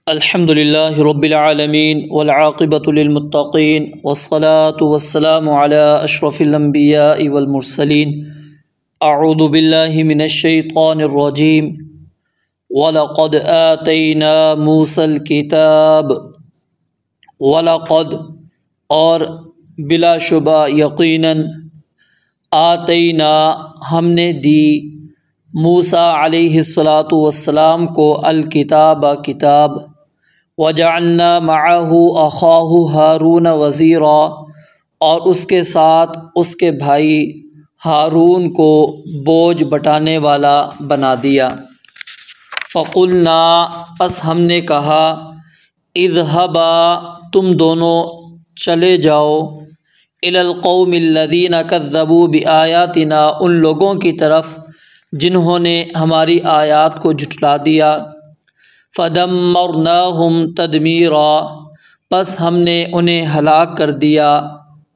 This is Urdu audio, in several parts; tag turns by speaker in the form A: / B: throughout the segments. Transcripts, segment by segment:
A: الحمد للہ رب العالمین والعاقبۃ للمتقین والصلاة والسلام علی اشرف الانبیاء والمرسلین اعوذ باللہ من الشیطان الرجیم وَلَقَدْ آتَيْنَا مُوسَى الْكِتَابَ وَلَقَدْ اور بلا شبہ یقیناً آتینا ہم نے دی موسیٰ علیہ السلام کو الکتاب کتاب وجعلنا معه اخاہ ہارون وزیرا اور اس کے ساتھ اس کے بھائی ہارون کو بوجھ بٹانے والا بنا دیا۔ فقلنا پس ہم نے کہا اذهبا تم دونوں چلے جاؤ الی القوم الذین کذبوا بآیاتنا ان لوگوں کی طرف جنہوں نے ہماری آیات کو جھٹلا دیا۔ فدمرناہم تدمیرا پس ہم نے انہیں ہلاک کر دیا،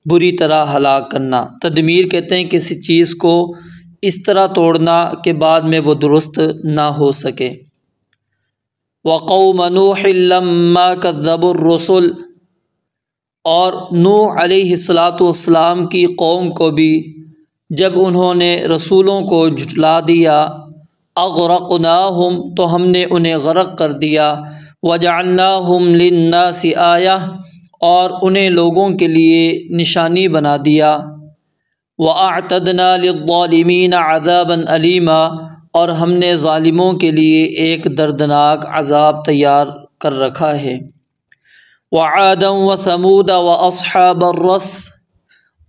A: بری طرح ہلاک کرنا۔ تدمیر کہتے ہیں کسی چیز کو اس طرح توڑنا کہ بعد میں وہ درست نہ ہو سکے۔ وقوم نوح لما کذبوا الرسل اور نوح علیہ السلام کی قوم کو بھی جب انہوں نے رسولوں کو جھٹلا دیا، اغرقناہم تو ہم نے انہیں غرق کر دیا، وجعلناہم للناس آیہ اور انہیں لوگوں کے لیے نشانی بنا دیا، وَأَعْتَدْنَا لِلظَّالِمِينَ عَذَابًا أَلِيمًا اور ہم نے ظالموں کے لیے ایک دردناک عذاب تیار کر رکھا ہے۔ وَعَادًا وَثَمُودَ وَأَصْحَابَ الرَّسِّ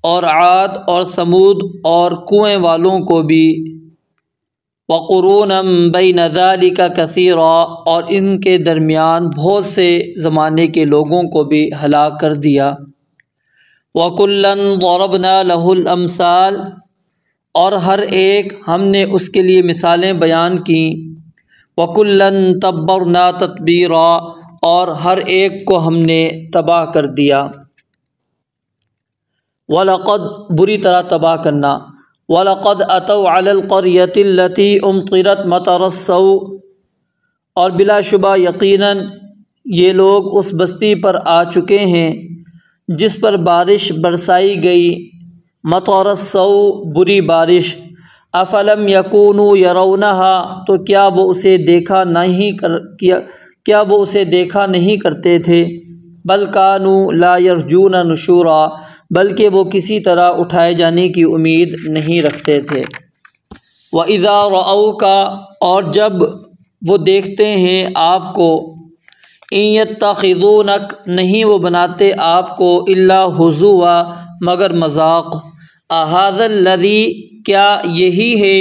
A: اور عاد اور ثمود اور کنویں والوں کو بھی، وَقُرُونًا بَيْنَ ذَلِكَ كَثِيرًا اور ان کے درمیان بہت سے زمانے کے لوگوں کو بھی ہلاک کر دیا۔ وَكُلًّا ضَرَبْنَا لَهُ الْأَمْثَالَ اور ہر ایک ہم نے اس کے لیے مثالیں بیان کیں۔ وَكُلًّا تَبَّرْنَا تَتْبِيرًا اور ہر ایک کو ہم نے تباہ کر دیا۔ وَلَقَدْ بری طرح تباہ کرنا۔ وَلَقَدْ أَتَوْا عَلَى الْقَرْيَةِ الَّتِي أُمْطِرَتْ مَطَرَ السَّوْءِ اور بلا شبہ یقیناً یہ لوگ اس بستی پر آ چکے ہیں جس پر بارش برسائی گئی، مطر السوء بری بارش۔ افلم یکونوا یرونہا تو کیا وہ اسے دیکھا نہیں کرتے تھے، بل کانوا لا یرجون نشورا بلکہ وہ کسی طرح اٹھائے جانے کی امید نہیں رکھتے تھے۔ وَإِذَا رَأَوْكَ اور جب وہ دیکھتے ہیں آپ کو، إِن يَتَّخِذُونَكَ نہیں وہ بناتے آپ کو إِلَّا هُزُوًا مگر مذاق۔ أَهَذَا الَّذِي کیا یہی ہے،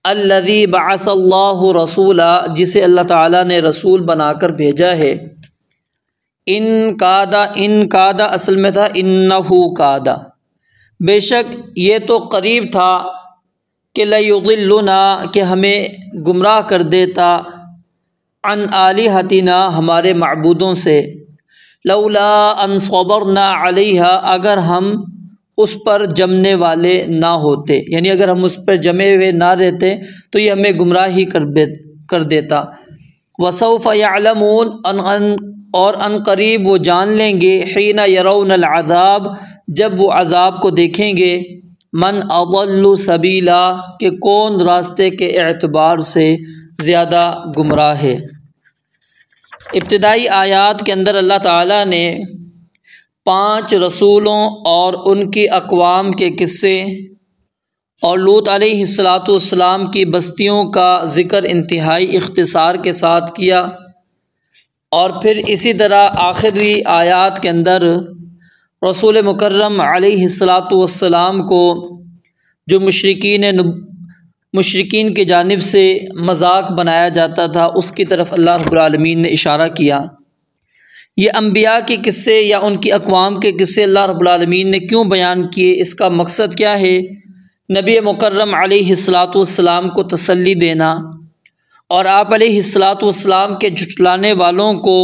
A: الَّذِي بَعَثَ اللَّهُ رَسُولًا جسے اللہ تعالیٰ نے رسول بنا کر بھیجا ہے۔ ان کادا اصل میں تھا انہو کادا، بے شک یہ تو قریب تھا کہ لیضلنا کہ ہمیں گمراہ کر دیتا، عن آلہتنا ہمارے معبودوں سے، لولا ان صبرنا علیہا اگر ہم اس پر جمنے والے نہ ہوتے، یعنی اگر ہم اس پر جمے ہوئے نہ رہتے تو یہ ہمیں گمراہی کر دیتا۔ وسوف یعلمون اور ان قریب وہ جان لیں گے، حین یرون العذاب جب وہ عذاب کو دیکھیں گے، من اضل سبیلا کہ کون راستے کے اعتبار سے زیادہ گمراہ ہے۔ ابتدائی آیات کے اندر اللہ تعالیٰ نے 5 رسولوں اور ان کی اقوام کے قصے اور لوط علیہ السلام کی بستیوں کا ذکر انتہائی اختصار کے ساتھ کیا، اور پھر اسی طرح آخری آیات کے اندر رسول مکرم علیہ السلام کو جو مشرکین کی جانب سے مذاق بنایا جاتا تھا اس کی طرف اللہ رب العالمین نے اشارہ کیا۔ یہ انبیاء کے قصے یا ان کی اقوام کے قصے اللہ رب العالمین نے کیوں بیان کیے، اس کا مقصد کیا ہے؟ نبی مکرم علیہ السلام کو تسلی دینا اور آپ علیہ السلام کے جھٹلانے والوں کو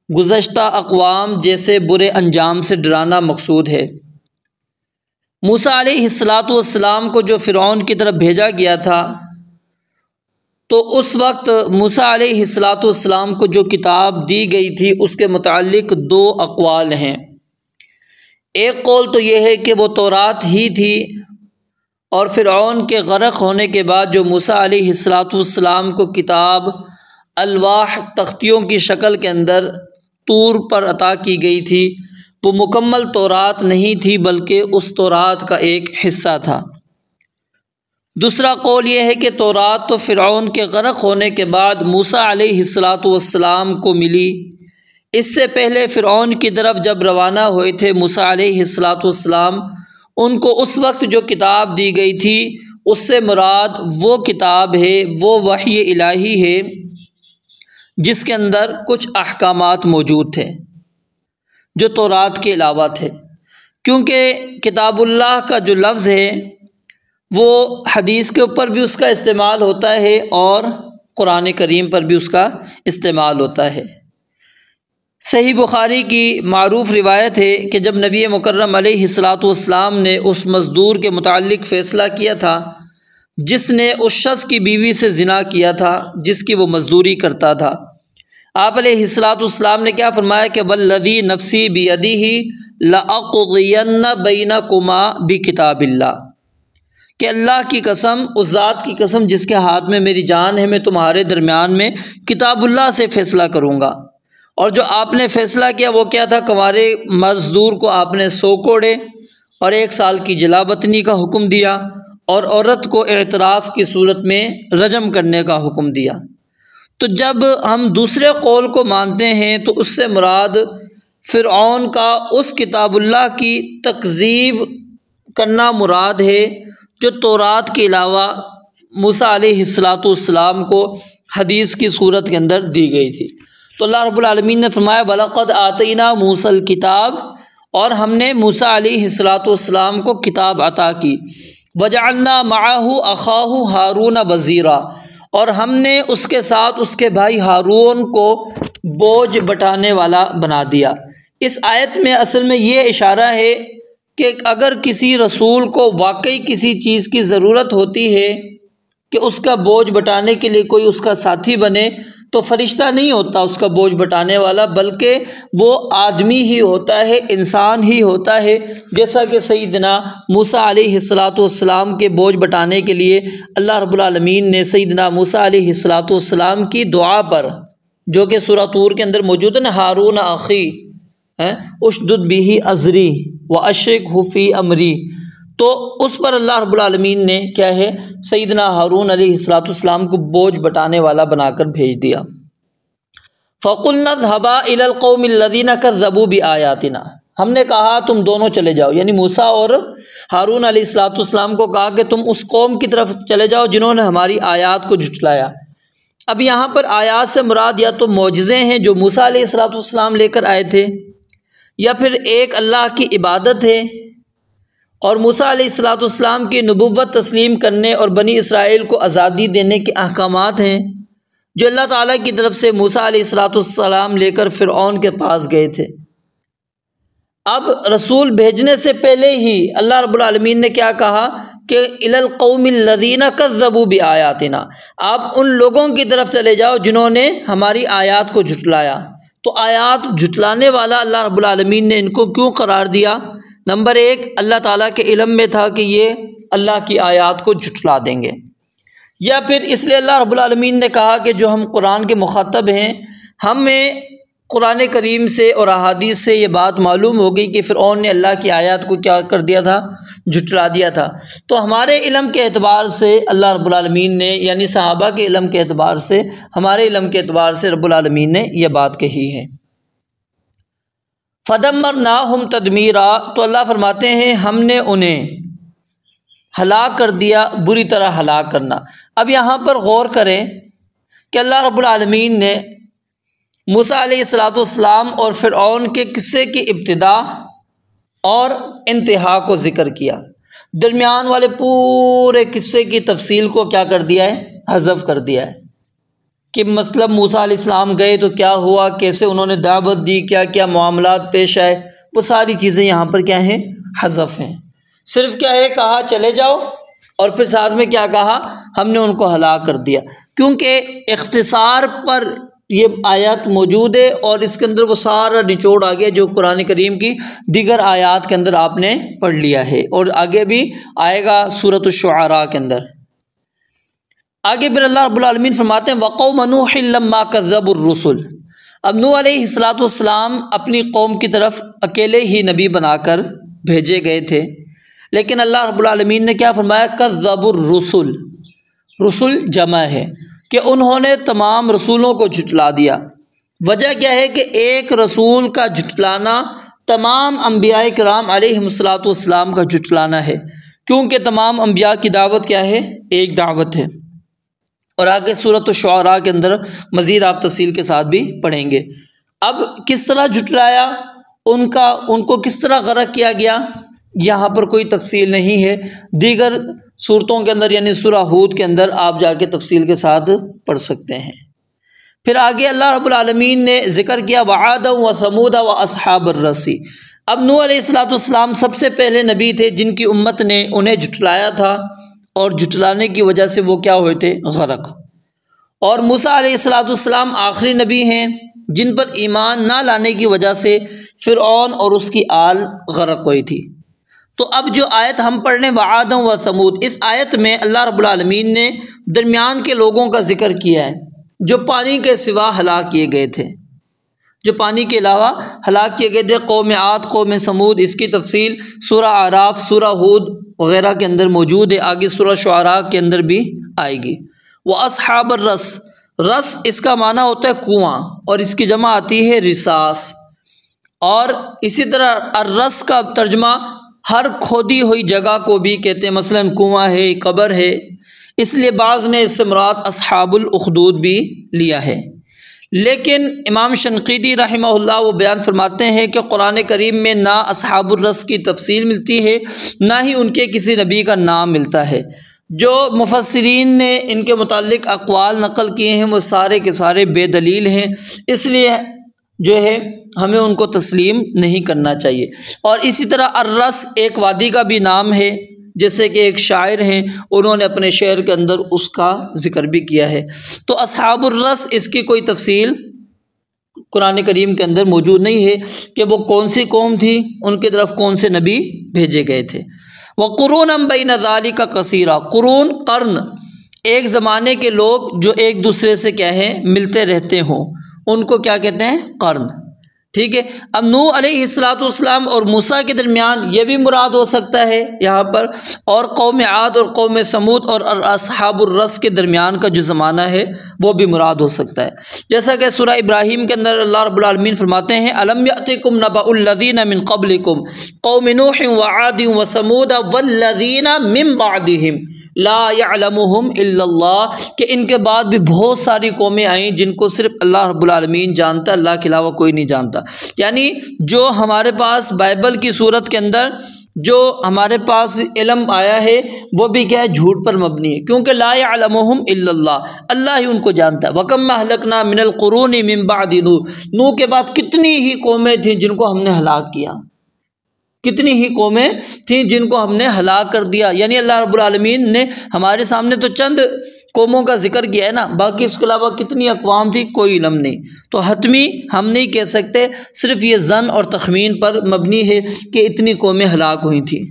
A: گزشتہ اقوام جیسے برے انجام سے ڈرانا مقصود ہے۔ موسیٰ علیہ السلام کو جو فرعون کی طرف بھیجا گیا تھا تو اس وقت موسیٰ علیہ السلام کو جو کتاب دی گئی تھی اس کے متعلق دو اقوال ہیں۔ ایک قول تو یہ ہے کہ وہ تورات ہی تھی، اور فرعون کے غرق ہونے کے بعد جو موسیٰ علیہ السلام کو کتاب الواح تختیوں کی شکل کے اندر طور پر عطا کی گئی تھی، وہ مکمل تورات نہیں تھی بلکہ اس تورات کا ایک حصہ تھا۔ دوسرا قول یہ ہے کہ تورات تو فرعون کے غرق ہونے کے بعد موسیٰ علیہ السلام کو ملی۔ اس سے پہلے فرعون کی طرف جب روانہ ہوئے تھے موسیٰ علیہ السلام، ان کو اس وقت جو کتاب دی گئی تھی اس سے مراد وہ کتاب ہے، وہ وحی الہی ہے جس کے اندر کچھ احکامات موجود تھے جو تورات کے علاوہ تھے، کیونکہ کتاب اللہ کا جو لفظ ہے وہ حدیث کے اوپر بھی اس کا استعمال ہوتا ہے اور قرآن کریم پر بھی اس کا استعمال ہوتا ہے۔ صحیح بخاری کی معروف روایت ہے کہ جب نبی مکرم علیہ السلام نے اس مزدور کے متعلق فیصلہ کیا تھا جس نے اس شخص کی بیوی سے زنا کیا تھا جس کی وہ مزدوری کرتا تھا، آپ علیہ السلام نے کیا فرمایا کہ والذی نفسی بیدہ لأقضین بینکما بکتاب اللہ، کہ اللہ کی قسم، اس ذات کی قسم جس کے ہاتھ میں میری جان ہے، میں تمہارے درمیان میں کتاب اللہ سے فیصلہ کروں گا۔ اور جو آپ نے فیصلہ کیا وہ کیا تھا؟ کنوارے مزدور کو آپ نے 100 کوڑے اور 1 سال کی جلا وطنی کا حکم دیا، اور عورت کو اعتراف کی صورت میں رجم کرنے کا حکم دیا۔ تو جب ہم دوسرے قول کو مانتے ہیں تو اس سے مراد فرعون کا اس کتاب اللہ کی تکذیب کرنا مراد ہے جو تورات کے علاوہ موسیٰ علیہ السلام کو حدیث کی صورت کے اندر دی گئی تھی۔ تو اللہ رب العالمین نے فرمایا وَلَقَدْ آتَيْنَا مُوسَى الْكِتَابَ، اور ہم نے موسیٰ علیہ السلام کو کتاب عطا کی، وَجَعَلْنَا مَعَهُ أَخَاهُ هَارُونَ وَزِيرًا، اور ہم نے اس کے ساتھ اس کے بھائی ہارون کو بوجھ بٹانے والا بنا دیا۔ اس آیت میں اصل میں یہ اشارہ ہے کہ اگر کسی رسول کو واقعی کسی چیز کی ضرورت ہوتی ہے کہ اس کا بوجھ بٹانے کے لیے کوئی اس کا ساتھی بنے، تو فرشتہ نہیں ہوتا اس کا بوجھ بٹانے والا، بلکہ وہ آدمی ہی ہوتا ہے، انسان ہی ہوتا ہے، جیسا کہ سیدنا موسیٰ علیہ السلام کے بوجھ بٹانے کے لیے اللہ رب العالمین نے سیدنا موسیٰ علیہ السلام کی دعا پر، جو کہ سورہ طور کے اندر موجود ہے نا، ہارون اخی اشدد بہ ازری واشرکہ فی امری، تو اس پر اللہ رب العالمین نے کیا ہے سیدنا ہارون علیہ السلام کو بوجھ بٹانے والا بنا کر بھیج دیا۔ فَقُلْنَا اذْهَبَا إِلَى الْقَوْمِ الَّذِينَ كَذَّبُوا بِآيَاتِنَا، ہم نے کہا تم دونوں چلے جاؤ، یعنی موسیٰ اور ہارون علیہ السلام کو کہا کہ تم اس قوم کی طرف چلے جاؤ جنہوں نے ہماری آیات کو جھٹلایا۔ اب یہاں پر آیات سے مراد یا تو معجزے ہیں جو موسیٰ علیہ السلام لے کر آئے تھے، یا پھر ایک اللہ کی عبادت ہے، اور موسیٰ علیہ السلام کی نبوت تسلیم کرنے اور بنی اسرائیل کو آزادی دینے کے احکامات ہیں جو اللہ تعالیٰ کی طرف سے موسیٰ علیہ السلام لے کر فرعون کے پاس گئے تھے۔ اب رسول بھیجنے سے پہلے ہی اللہ رب العالمین نے کیا کہا کہ الی القوم الذین کذبوا بآیاتنا، آپ ان لوگوں کی طرف چلے جاؤ جنہوں نے ہماری آیات کو جھٹلایا۔ تو آیات جھٹلانے والا اللہ رب العالمین نے ان کو کیوں قرار دیا؟ نمبر 1، اللہ تعالیٰ کے علم میں تھا کہ یہ اللہ کی آیات کو جھٹلا دیں گے، یا پھر اس لیے اللہ رب العالمین نے کہا کہ جو ہم قرآن کے مخاطب ہیں، ہمیں قرآن کریم سے اور احادیث سے یہ بات معلوم ہو گئی کہ فرعون نے اللہ کی آیات کو کیا کر دیا تھا؟ جھٹلا دیا تھا۔ تو ہمارے علم کے اعتبار سے اللہ رب العالمین نے، یعنی صحابہ کے علم کے اعتبار سے، ہمارے علم کے اعتبار سے رب العالمین نے یہ بات کہی ہے۔ فَدَمَّرْنَاهُمْ تَدْمِيرًا، تو اللہ فرماتے ہیں ہم نے انہیں ہلاک کر دیا، بری طرح ہلاک کرنا۔ اب یہاں پر غور کریں کہ اللہ رب العالمین نے موسیٰ علیہ السلام اور فرعون کے قصے کی ابتدا اور انتہا کو ذکر کیا، درمیان والے پورے قصے کی تفصیل کو کیا کر دیا ہے؟ حذف کر دیا ہے، کہ مطلب موسیٰ علیہ السلام گئے تو کیا ہوا، کیسے انہوں نے دعوت دی، کیا کیا معاملات پیش آئے، وہ ساری چیزیں یہاں پر کیا ہیں؟ حذف ہیں۔ صرف کیا ہے، کہا چلے جاؤ، اور پھر ساتھ میں کیا کہا؟ ہم نے ان کو ہلاک کر دیا۔ کیونکہ اختصار پر یہ آیات موجود ہے اور اس کے اندر وہ سارا نچوڑ آ گیا جو قرآن کریم کی دیگر آیات کے اندر آپ نے پڑھ لیا ہے، اور آگے بھی آئے گا سورۃ الشعراء کے اندر۔ آگے پھر اللہ رب العالمین فرماتے ہیں وَقَوْمَ نُوحٍ لَمَّا كَذَّبُوا الرُّسُلَ۔ اب نوح علیہ السلام اپنی قوم کی طرف اکیلے ہی نبی بنا کر بھیجے گئے تھے، لیکن اللہ رب العالمین نے کیا فرمایا؟ کذبوا الرسل، رسل جمع ہے کہ انہوں نے تمام رسولوں کو جھٹلا دیا۔ وجہ کیا ہے کہ ایک رسول کا جھٹلانا تمام انبیاء کرام علیہم السلام کا جھٹلانا ہے، کیونکہ تمام انبیاء کی دعوت کیا ہے؟ ایک دعوت ہے۔ اور آگے سورۃ الشعراء کے اندر مزید آپ تفصیل کے ساتھ بھی پڑھیں گے۔ اب کس طرح جھٹلایا ان کو کس طرح غرق کیا گیا، یہاں پر کوئی تفصیل نہیں ہے، دیگر صورتوں کے اندر یعنی سورہ ہود کے اندر آپ جا کے تفصیل کے ساتھ پڑھ سکتے ہیں۔ پھر آگے اللہ رب العالمین نے ذکر کیا وعادا وثمودا واصحاب الرس۔ اب نوح علیہ السلام سب سے پہلے نبی تھے جن کی امت نے انہیں جھٹلایا تھا، اور جھٹلانے کی وجہ سے وہ کیا ہوئے تھے؟ غرق۔ اور موسیٰ علیہ السلام آخری نبی ہیں جن پر ایمان نہ لانے کی وجہ سے فرعون اور اس کی آل غرق ہوئی تھی۔ تو اب جو آیت ہم پڑھنے وعادا و ثمود، اس آیت میں اللہ رب العالمین نے درمیان کے لوگوں کا ذکر کیا ہے جو پانی کے سوا ہلاک کیے گئے تھے، جو پانی کے علاوہ ہلاک کیے گئے تھے، قوم عاد، قوم سمود۔ اس کی تفصیل سورہ اعراف، سورہ ہود وغیرہ کے اندر موجود ہے، آگے سورہ شعراء کے اندر بھی آئے گی۔ واصحاب الرس، رس اس کا معنی ہوتا ہے کنواں، اور اس کی جمع آتی ہے رساس، اور اسی طرح الرس کا ترجمہ ہر کھودی ہوئی جگہ کو بھی کہتے ہیں، مثلا کنواں ہے، قبر ہے، اس لیے بعض نے اس سے مراد اصحاب الاخدود بھی لیا ہے۔ لیکن امام شنقیطی رحمہ اللہ وہ بیان فرماتے ہیں کہ قرآن کریم میں نہ اصحاب الرس کی تفصیل ملتی ہے، نہ ہی ان کے کسی نبی کا نام ملتا ہے۔ جو مفسرین نے ان کے متعلق اقوال نقل کیے ہیں وہ سارے کے سارے بے دلیل ہیں، اس لیے جو ہے ہمیں ان کو تسلیم نہیں کرنا چاہیے۔ اور اسی طرح الرس ایک وادی کا بھی نام ہے، جیسے کہ ایک شاعر ہیں انہوں نے اپنے شعر کے اندر اس کا ذکر بھی کیا ہے۔ تو اصحاب الرس اس کی کوئی تفصیل قرآن کریم کے اندر موجود نہیں ہے کہ وہ کون سی قوم تھی، ان کی طرف کون سے نبی بھیجے گئے تھے۔ وَقُرُونًا بَيْنَ ذَلِكَ كَثِيرًا، قرون قرن، ایک زمانے کے لوگ جو ایک دوسرے سے کیا ہے ملتے رہتے ہوں، ان کو کیا کہتے ہیں؟ قرن۔ ٹھیک ہے۔ اب نوح علیہ السلام اور موسیٰ کے درمیان یہ بھی مراد ہو سکتا ہے یہاں پر، اور قوم عاد اور قوم سمود اور اصحاب الرس کے درمیان کا جو زمانہ ہے وہ بھی مراد ہو سکتا ہے، جیسا کہ سورہ ابراہیم کے اندر اللہ رب العالمین فرماتے ہیں الم یأتکم نبأ الذین من قبلکم قوم نوح وعاد وثمود والذین من بعدہم لا یعلمہم الا اللہ، کہ ان کے بعد بھی بہت ساری قومیں آئیں جن کو صرف اللہ رب العالمین جانتا ہے، اللہ کے علاوہ کوئی نہیں جانتا۔ یعنی جو ہمارے پاس بائبل کی صورت کے اندر جو ہمارے پاس علم آیا ہے وہ بھی کیا ہے؟ جھوٹ پر مبنی ہے، کیونکہ لا یعلمہم الا اللہ، اللہ ہی ان کو جانتا ہے۔ وَكَمْ أَهْلَكْنَا مِنَ الْقُرُونِ مِن بَعْدِ نوح، نوح کے بعد کتنی ہی قومیں تھیں جن کو ہم نے ہلاک کیا، کتنی ہی قومیں تھیں جن کو ہم نے ہلاک کر دیا۔ یعنی اللہ رب العالمین نے ہمارے سامنے تو چند قوموں کا ذکر کیا ہے نا، باقی اس کے علاوہ کتنی اقوام تھی کوئی علم نہیں۔ تو حتمی ہم نہیں کہہ سکتے، صرف یہ ظن اور تخمین پر مبنی ہے کہ اتنی قومیں ہلاک ہوئی تھیں۔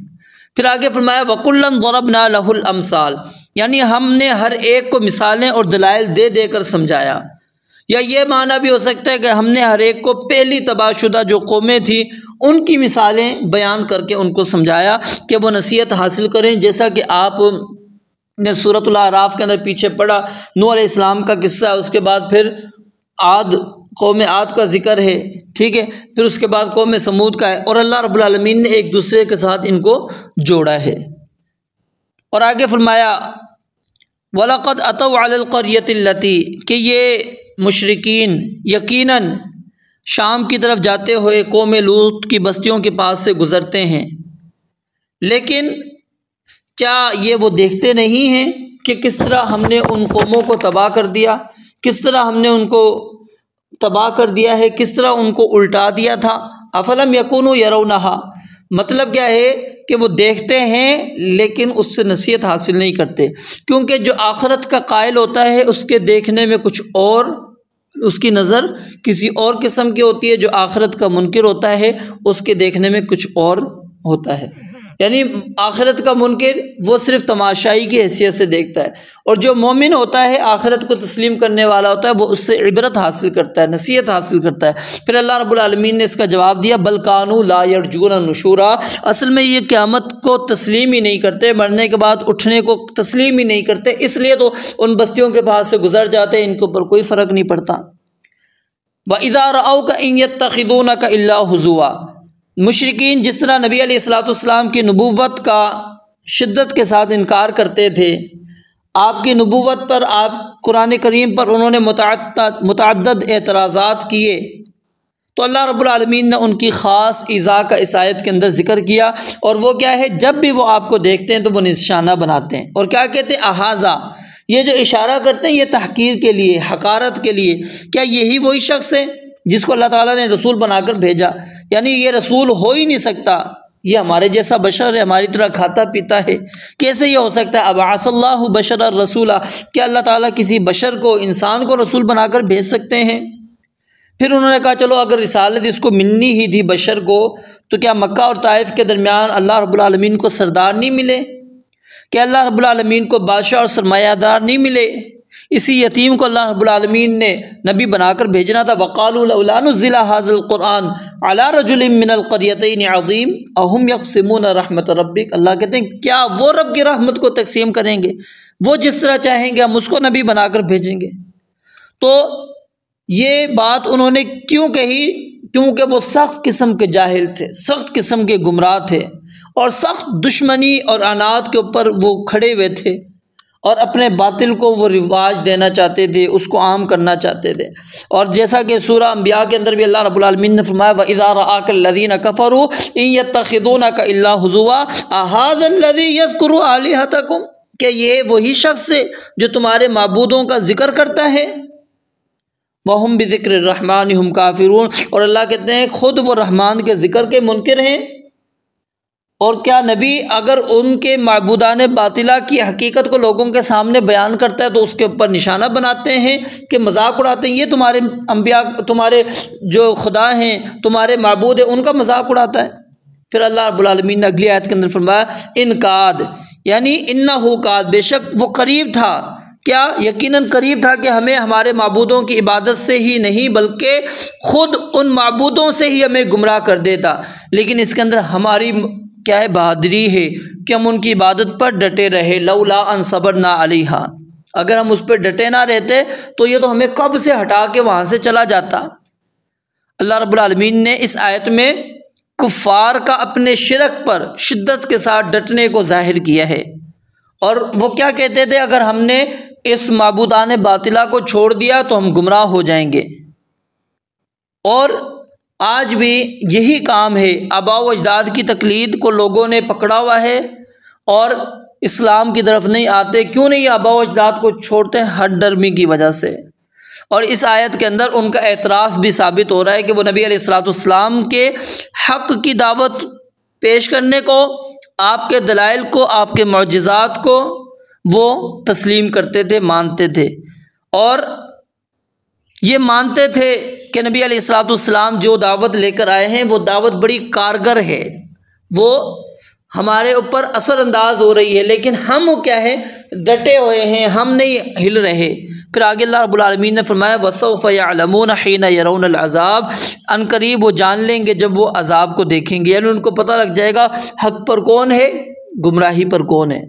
A: پھر آگے فرمایا وَكُلًّا ضَرَبْنَا لَهُ الْأَمْثَالَ، یعنی ہم نے ہر ایک کو مثالیں اور دلائل دے دے کر سمجھایا۔ یا یہ معنی بھی ہو سکتا ہے کہ ہم نے ہر ایک کو پہلی تباہ شدہ جو قومیں تھیں ان کی مثالیں بیان کر کے ان کو سمجھایا کہ وہ نصیحت حاصل کریں، جیسا کہ آپ نے سورۃ الاعراف کے اندر پیچھے پڑھا نوح علیہ السلام کا قصہ، اس کے بعد پھر عاد، قوم عاد کا ذکر ہے، ٹھیک ہے، پھر اس کے بعد قوم سمود کا ہے، اور اللہ رب العالمین نے ایک دوسرے کے ساتھ ان کو جوڑا ہے۔ اور آگے فرمایا وَلَقَدْ أَتَوْا عَلَى الْقَرْيَةِ الَّتِي، کہ یہ مشرکین یقیناً شام کی طرف جاتے ہوئے قوم لوط کی بستیوں کے پاس سے گزرتے ہیں، لیکن کیا یہ وہ دیکھتے نہیں ہیں کہ کس طرح ہم نے ان قوموں کو تباہ کر دیا، کس طرح ہم نے ان کو تباہ کر دیا ہے، کس طرح ان کو الٹا دیا تھا۔ افلم یکونوا یرونہا، مطلب کیا ہے کہ وہ دیکھتے ہیں لیکن اس سے نصیحت حاصل نہیں کرتے، کیونکہ جو آخرت کا قائل ہوتا ہے اس کے دیکھنے میں کچھ اور، اس کی نظر کسی اور قسم کی ہوتی ہے، جو آخرت کا منکر ہوتا ہے اس کے دیکھنے میں کچھ اور ہوتا ہے۔ یعنی آخرت کا منکر وہ صرف تماشائی کی حیثیت سے دیکھتا ہے، اور جو مومن ہوتا ہے آخرت کو تسلیم کرنے والا ہوتا ہے وہ اس سے عبرت حاصل کرتا ہے، نصیحت حاصل کرتا ہے۔ پھر اللہ رب العالمین نے اس کا جواب دیا بل کانوا لا یرجون نشورا، اصل میں یہ قیامت کو تسلیم ہی نہیں کرتے، مرنے کے بعد اٹھنے کو تسلیم ہی نہیں کرتے، اس لیے تو ان بستیوں کے پاس سے گزر جاتے ہیں، ان کے اوپر کوئی فرق نہیں پڑتا۔ وَإِذَا رَأَوْكَ إِن يَتَّخِذُونَكَ إِلَّا هُزُوًا، مشرکین جس طرح نبی علیہ الصلوۃ والسلام کی نبوت کا شدت کے ساتھ انکار کرتے تھے، آپ کی نبوت پر، آپ قرآن کریم پر انہوں نے متعدد اعتراضات کیے، تو اللہ رب العالمین نے ان کی خاص ایذا کا اس آیت کے اندر ذکر کیا، اور وہ کیا ہے، جب بھی وہ آپ کو دیکھتے ہیں تو وہ نشانہ بناتے ہیں، اور کیا کہتے ہیں احاذا، یہ جو اشارہ کرتے ہیں یہ تحقیر کے لیے، حقارت کے لیے، کیا یہی وہی شخص ہے جس کو اللہ تعالیٰ نے رسول بنا کر بھیجا؟ یعنی یہ رسول ہو ہی نہیں سکتا، یہ ہمارے جیسا بشر ہے، ہماری طرح کھاتا پیتا ہے، کیسے یہ ہو سکتا ہے؟ ابعث اللہ بشرا رسولا، کیا اللہ تعالیٰ کسی بشر کو، انسان کو رسول بنا کر بھیج سکتے ہیں؟ پھر انہوں نے کہا چلو اگر رسالت اس کو ملنی ہی تھی بشر کو، تو کیا مکہ اور طائف کے درمیان اللہ رب العالمین کو سردار نہیں ملے؟ کہ اللہ رب العالمین کو بادشاہ اور سرمایہ دار نہیں ملے؟ اسی یتیم کو اللہ رب العالمین نے نبی بنا کر بھیجنا تھا۔ وَقَالُوا لَوْلَا نُزِّلَ هَذَا الْقُرْآنُ عَلَىٰ رَجُلٍ مِّنَ الْقَرْيَتَيْنِ عَظِيمٍ أَهُمْ يَقْسِمُونَ رَحْمَةَ رَبِّكَ، اللہ کہتے ہیں کیا وہ رب کی رحمت کو تقسیم کریں گے؟ وہ جس طرح چاہیں گے ہم اس کو نبی بنا کر بھیجیں گے۔ تو یہ بات انہوں نے کیوں کہی؟ کیونکہ وہ سخت قسم کے جاہل تھے، سخت قسم کے گمراہ تھے، اور سخت دشمنی اور عناد کے اوپر وہ کھڑے ہوئے تھے، اور اپنے باطل کو وہ رواج دینا چاہتے تھے، اس کو عام کرنا چاہتے تھے۔ اور جیسا کہ سورہ انبیاء کے اندر بھی اللہ رب العالمین نے فرمایا وَإِذَا رَآكَ الَّذِينَ كَفَرُوا إِن يَتَّخِذُونَكَ إِلَّا هُزُوًا أَهَٰذَا الَّذِي يَذْكُرُ آلِهَتَكُمْ، کہ یہ وہی شخص ہے جو تمہارے معبودوں کا ذکر کرتا ہے۔ وَهُمْ بِذِكْرِ الرَّحْمَٰنِ هُمْ كَافِرُونَ، اور اللہ کہتے ہیں خود وہ رحمان کے ذکر کے منکر ہیں۔ اور کیا نبی اگر ان کے معبودان باطلہ کی حقیقت کو لوگوں کے سامنے بیان کرتا ہے تو اس کے اوپر نشانہ بناتے ہیں کہ مذاق اڑاتے ہیں؟ یہ تمہارے انبیاء، تمہارے جو خدا ہیں، تمہارے معبود ہیں، ان کا مذاق اڑاتا ہے۔ پھر اللہ رب العالمین نے اگلی آیت کے اندر فرمایا ان کاد، یعنی انہو کاد، بے شک وہ قریب تھا، کیا یقیناً قریب تھا کہ ہمیں ہمارے معبودوں کی عبادت سے ہی نہیں بلکہ خود ان معبودوں سے ہی ہمیں گمراہ کر دیتا، لیکن اس کے اندر ہماری کیا ہے، بہادری ہے کہ ہم ان کی عبادت پر ڈٹے رہے۔ لولا ان صبرنا علیہا، اگر ہم اس پہ ڈٹے نہ رہتے تو یہ تو ہمیں کب سے ہٹا کے وہاں سے چلا جاتا۔ اللہ رب العالمین نے اس آیت میں کفار کا اپنے شرک پر شدت کے ساتھ ڈٹنے کو ظاہر کیا ہے، اور وہ کیا کہتے تھے، اگر ہم نے اس معبودان باطلہ کو چھوڑ دیا تو ہم گمراہ ہو جائیں گے۔ اور آج بھی یہی کام ہے، آباء و اجداد کی تقلید کو لوگوں نے پکڑا ہوا ہے اور اسلام کی طرف نہیں آتے۔ کیوں نہیں آباء و اجداد کو چھوڑتے ہیں؟ ہٹ ڈرمی کی وجہ سے۔ اور اس آیت کے اندر ان کا اعتراف بھی ثابت ہو رہا ہے کہ وہ نبی علیہ الصلوۃ والسلام کے حق کی دعوت پیش کرنے کو، آپ کے دلائل کو، آپ کے معجزات کو وہ تسلیم کرتے تھے، مانتے تھے، اور یہ مانتے تھے کہ نبی علیہ الصلوۃ والسلام جو دعوت لے کر آئے ہیں وہ دعوت بڑی کارگر ہے، وہ ہمارے اوپر اثر انداز ہو رہی ہے، لیکن ہم کیا ہے، ڈٹے ہوئے ہیں، ہم نہیں ہل رہے۔ پھر آگے اللہ رب العالمین نے فرمایا وَسَوْفَ يَعْلَمُونَ حِينَ يَرَوْنَ الْعَذَابَ، ان قریب وہ جان لیں گے جب وہ عذاب کو دیکھیں گے، یعنی ان کو پتہ لگ جائے گا حق پر کون ہے، گمراہی پر کون ہے۔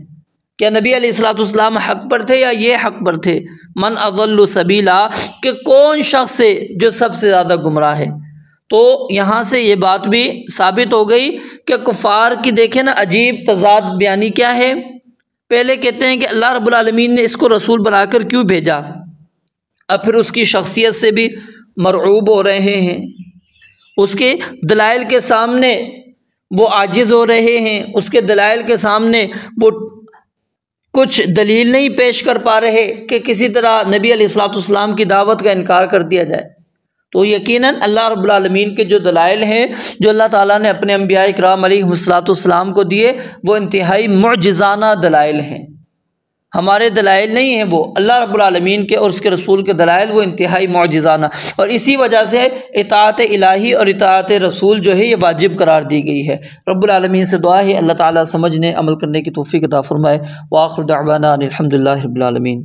A: کیا نبی علیہ الصلوۃ والسلام حق پر تھے یا یہ حق پر تھے؟ من اضل سبیلا، کہ کون شخص ہے جو سب سے زیادہ گمراہ ہے۔ تو یہاں سے یہ بات بھی ثابت ہو گئی کہ کفار کی دیکھیں نا عجیب تضاد بیانی کیا ہے۔ پہلے کہتے ہیں کہ اللہ رب العالمین نے اس کو رسول بنا کر کیوں بھیجا، اب پھر اس کی شخصیت سے بھی مرعوب ہو رہے ہیں، اس کے دلائل کے سامنے وہ عاجز ہو رہے ہیں، اس کے دلائل کے سامنے وہ کچھ دلیل نہیں پیش کر پا رہے کہ کسی طرح نبی علیہ الصلوۃ والسلام کی دعوت کا انکار کر دیا جائے۔ تو یقیناً اللہ رب العالمین کے جو دلائل ہیں جو اللہ تعالیٰ نے اپنے انبیاء کرام علیہ الصلاۃ دیے وہ انتہائی معجزانہ دلائل ہیں، ہمارے دلائل نہیں ہیں، وہ اللہ رب العالمین کے اور اس کے رسول کے دلائل وہ انتہائی معجزانہ، اور اسی وجہ سے اطاعت الہی اور اطاعت رسول جو ہے یہ واجب قرار دی گئی ہے۔ رب العالمین سے دعا ہے اللہ تعالیٰ سمجھنے عمل کرنے کی توفیق عطا فرمائے۔ وآخر دعوانا ان الحمد للہ رب العالمین۔